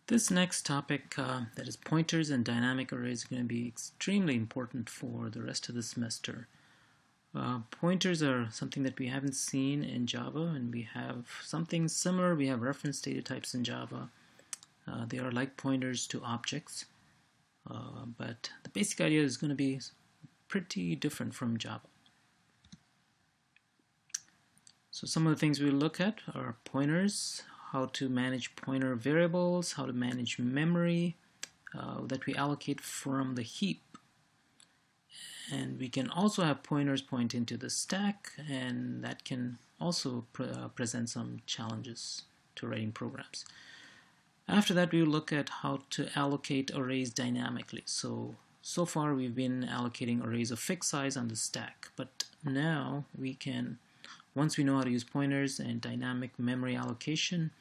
This next topic, that is pointers and dynamic arrays, is going to be extremely important for the rest of the semester. Pointers are something that we haven't seen in Java, and we have something similar. We have reference data types in Java. They are like pointers to objects, but the basic idea is going to be pretty different from Java. So some of the things we look at are pointers, how to manage pointer variables, how to manage memory that we allocate from the heap. And we can also have pointers point into the stack, and that can also present some challenges to writing programs. After that, we will look at how to allocate arrays dynamically. So far we've been allocating arrays of fixed size on the stack, but now we can, once we know how to use pointers and dynamic memory allocation,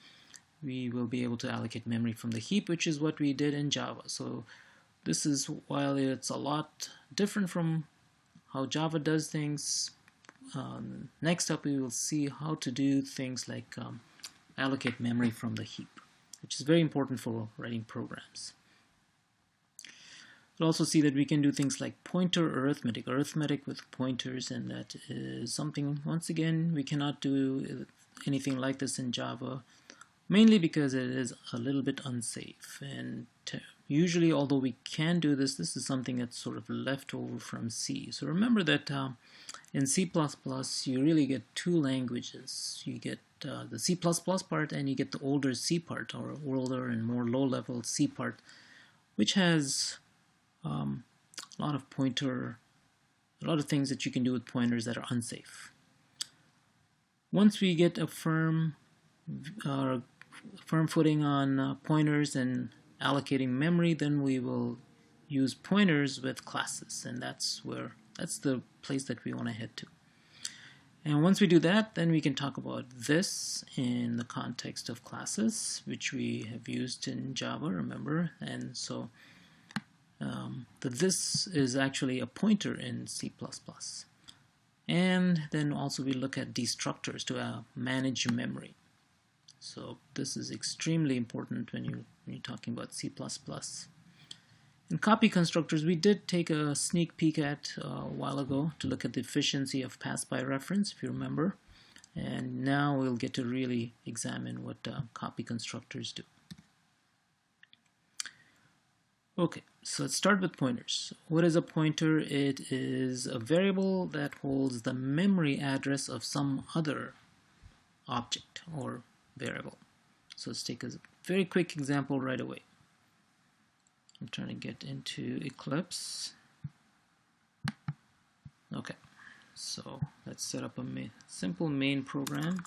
we will be able to allocate memory from the heap, which is what we did in Java. So this is, while it's a lot different from how Java does things, next up we will see how to do things like allocate memory from the heap, which is very important for writing programs. We'll also see that we can do things like pointer arithmetic with pointers, and that is something, once again, we cannot do anything like this in Java, mainly because it is a little bit unsafe. And usually, although we can do this, this is something that's sort of left over from C. So remember that in C++, you really get two languages. You get the C++ part, and you get the older C part, or older and more low-level C part, which has a lot of things that you can do with pointers that are unsafe. Once we get a firm footing on pointers and allocating memory, then we will use pointers with classes, and that's the place that we want to head to. And once we do that, then we can talk about this in the context of classes, which we have used in Java, remember. And so this is actually a pointer in C++. And then also we look at destructors to manage memory. So this is extremely important when you're talking about C++. In copy constructors, we did take a sneak peek at a while ago to look at the efficiency of pass-by reference, if you remember. And now we'll get to really examine what copy constructors do. Okay, so let's start with pointers. What is a pointer? It is a variable that holds the memory address of some other object or variable. So let's take a very quick example right away. I'm trying to get into Eclipse. Okay, so let's set up a simple main program.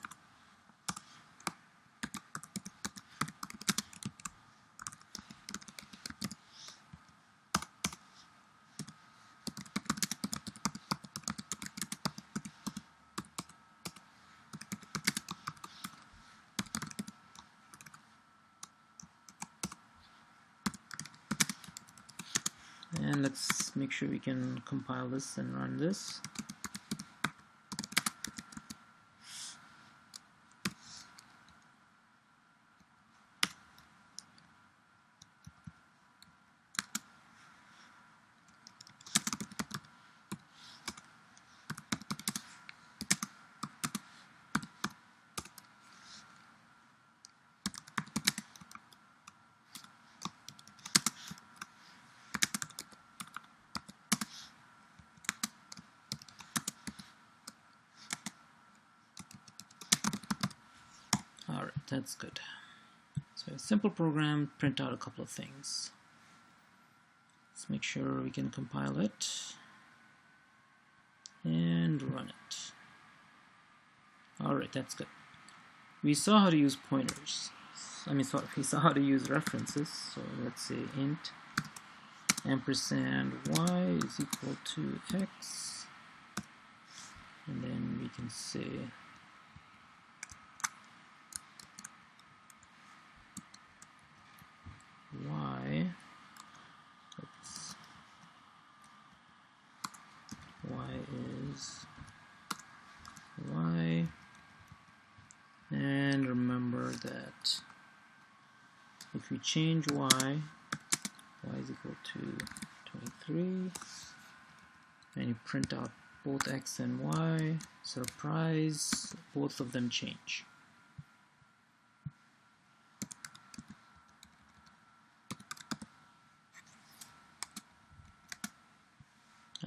And let's make sure we can compile this and run this. Alright, that's good. So a simple program, print out a couple of things. Let's make sure we can compile it and run it. Alright, that's good. We saw how to use pointers. We saw how to use references. So let's say int ampersand y is equal to x, and then we can say y, y is y, and remember that if we change y is equal to 23, and you print out both x and y, surprise, both of them change.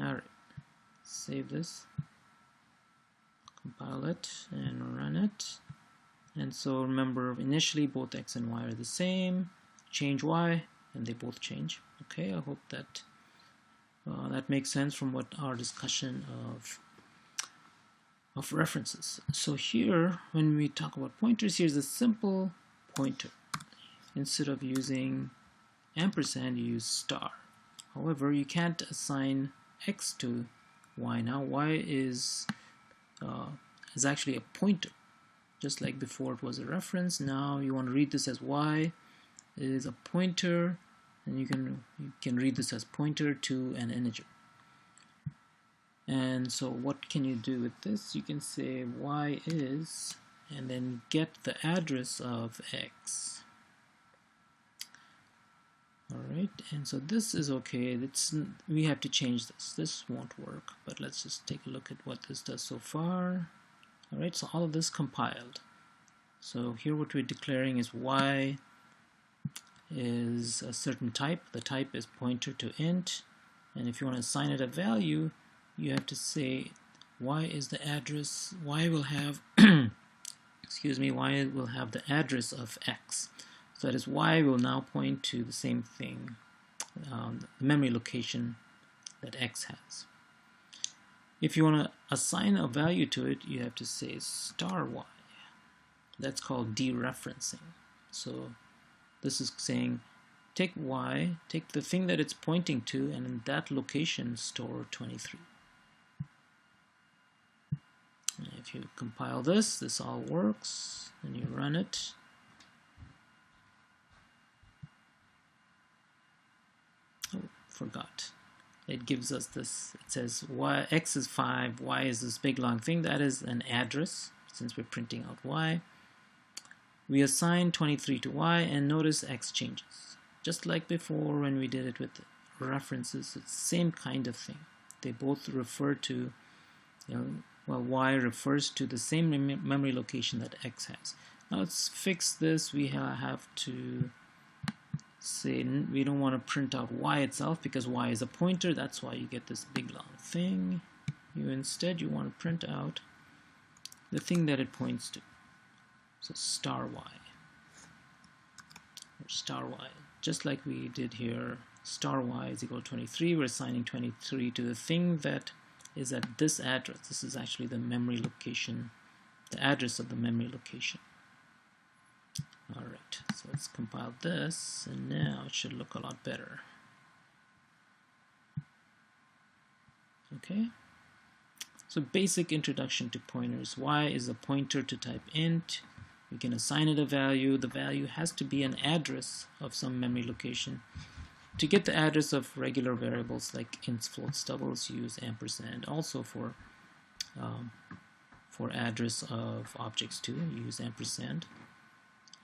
Alright, save this, compile it, and run it. And so remember, initially both x and y are the same, change y, and they both change. Okay, I hope that that makes sense from what our discussion of references. So here, when we talk about pointers, here's a simple pointer. Instead of using ampersand, you use star. However, you can't assign x to y now. Y is actually a pointer. Just like before it was a reference, now you want to read this as y is a pointer, and you can read this as pointer to an integer. And so what can you do with this? You can say y is, and then get the address of x. Alright, and so this is okay. We have to change this. This won't work, but let's just take a look at what this does so far. Alright, so all of this compiled. So here what we're declaring is y is a certain type. The type is pointer to int, and if you want to assign it a value, you have to say y is the address. Y will have excuse me, y will have the address of x. So that is y will now point to the same thing, the memory location that x has. If you want to assign a value to it, you have to say star y. That's called dereferencing. So this is saying take y, take the thing that it's pointing to, and in that location store 23. And if you compile this all works, and you run it. Oh, forgot. It gives us this. It says y, x is 5, y is this big long thing. That is an address, since we're printing out y. We assign 23 to y, and notice x changes. Just like before when we did it with references, it's the same kind of thing. They both refer to, well, y refers to the same memory location that x has. Now let's fix this. We have to say we don't want to print out y itself because y is a pointer. That's why you get this big long thing. Instead you want to print out the thing that it points to. So star y, or star y, just like we did here. Star y is equal to 23. We're assigning 23 to the thing that is at this address. This is actually the memory location, the address of the memory location. Alright, so let's compile this, and now it should look a lot better. Okay, so basic introduction to pointers. Y is a pointer to type int. We can assign it a value. The value has to be an address of some memory location. To get the address of regular variables like ints, floats, doubles, use ampersand. Also for address of objects too, use ampersand.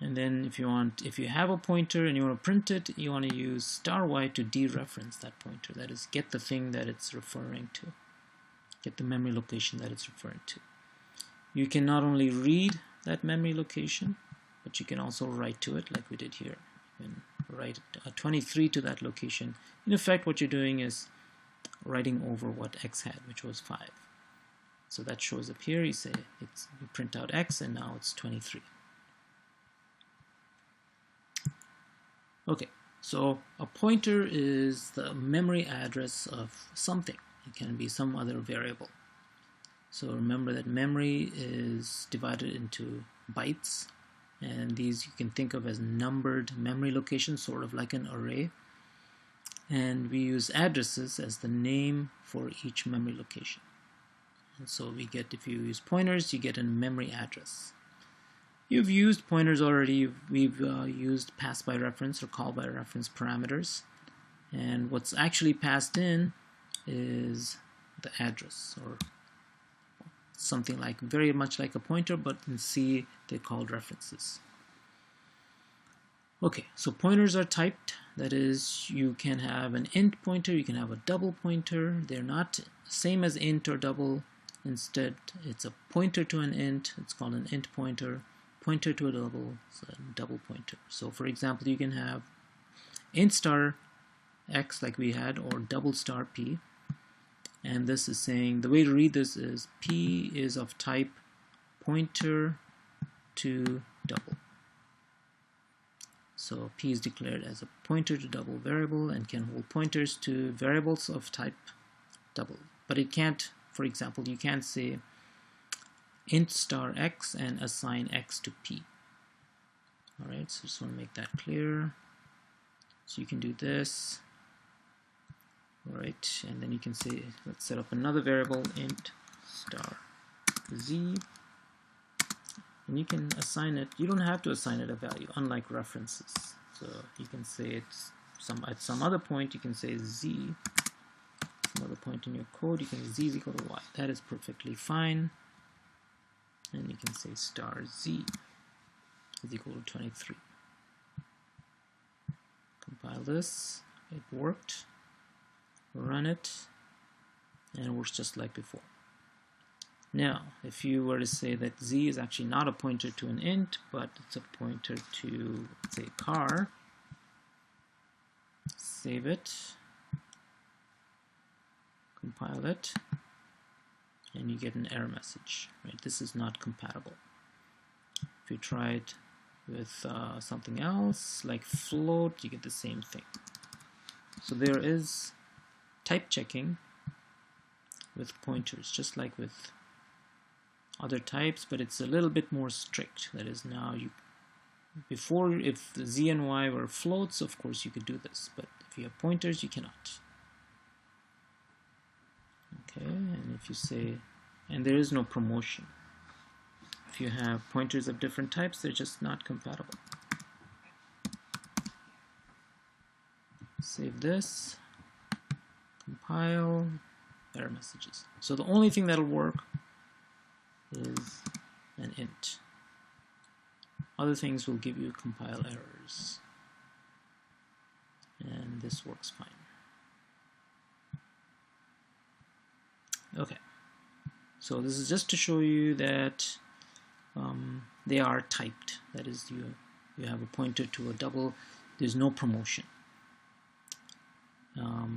And then if you have a pointer and you want to print it, you want to use star y to dereference that pointer. That is, get the thing that it's referring to. Get the memory location that it's referring to. You can not only read that memory location, but you can also write to it like we did here. You can write 23 to that location. In effect, what you're doing is writing over what x had, which was 5. So that shows up here. You say you print out x, and now it's 23. Okay, so a pointer is the memory address of something. It can be some other variable. So remember that memory is divided into bytes, and these you can think of as numbered memory locations, sort of like an array. And we use addresses as the name for each memory location. And so we get, if you use pointers, you get a memory address. You've used pointers already. We've used pass by reference or call by reference parameters. And what's actually passed in is the address, or something like, very much like a pointer, but in C they're called references. Okay, so pointers are typed. That is, you can have an int pointer, you can have a double pointer. They're not same as int or double. Instead, it's a pointer to an int. It's called an int pointer. Pointer to a double, so a double pointer. So for example, you can have int star x like we had, or double star p. And this is saying, the way to read this is p is of type pointer to double. So p is declared as a pointer to double variable and can hold pointers to variables of type double. But it can't, for example, you can't say int star x and assign x to p. Alright, so just want to make that clear. So you can do this. Alright, and then you can say, let's set up another variable, int star z. And you can assign it, you don't have to assign it a value, unlike references. So you can say it's at some other point, you can say z, some other point in your code, you can say z is equal to y. That is perfectly fine. And you can say star z is equal to 23. Compile this, it worked, run it, and it works just like before. Now, if you were to say that z is actually not a pointer to an int, but it's a pointer to, say, car, save it, compile it, and you get an error message. Right? This is not compatible. If you try it with something else, like float, you get the same thing. So there is type checking with pointers, just like with other types, but it's a little bit more strict. That is, now before, if the z and y were floats, of course you could do this, but if you have pointers, you cannot. Okay, and if you say, and there is no promotion. If you have pointers of different types, they're just not compatible. Save this, compile, error messages. So the only thing that'll work is an int. Other things will give you compile errors. And this works fine. Okay. So this is just to show you that they are typed. That is, you have a pointer to a double, there's no promotion.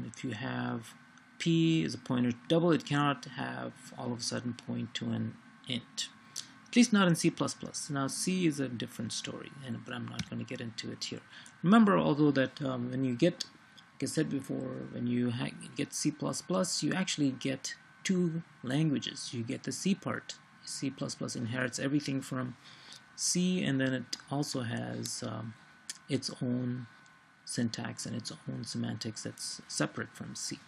If you have p is a pointer to double, it cannot have all of a sudden point to an int. At least not in C++. Now C is a different story, but I'm not going to get into it here. Remember, although, that when you get, like I said before, when you get C++, you actually get two languages. You get the C part. C++ inherits everything from C, and then it also has its own syntax and its own semantics that's separate from C.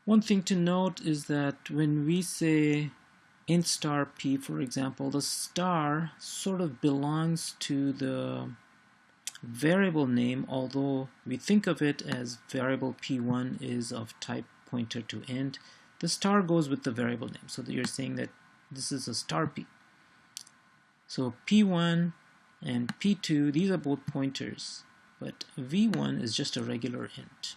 One thing to note is that when we say int star p, for example, the star sort of belongs to the variable name, although we think of it as variable p1 is of type pointer to int. The star goes with the variable name, so that you're saying that this is a star p. So p1 and p2, these are both pointers, but v1 is just a regular int.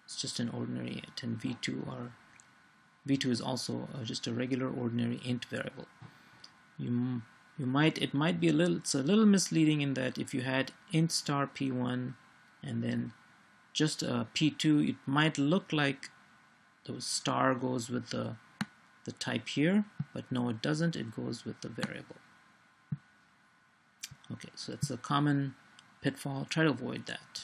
It's just an ordinary int, and v2 is also just a regular ordinary int variable. It might be it's a little misleading in that if you had int star p1 and then just p2, it might look like the star goes with the type here, but no, it doesn't. It goes with the variable. Okay, so that's a common pitfall. Try to avoid that.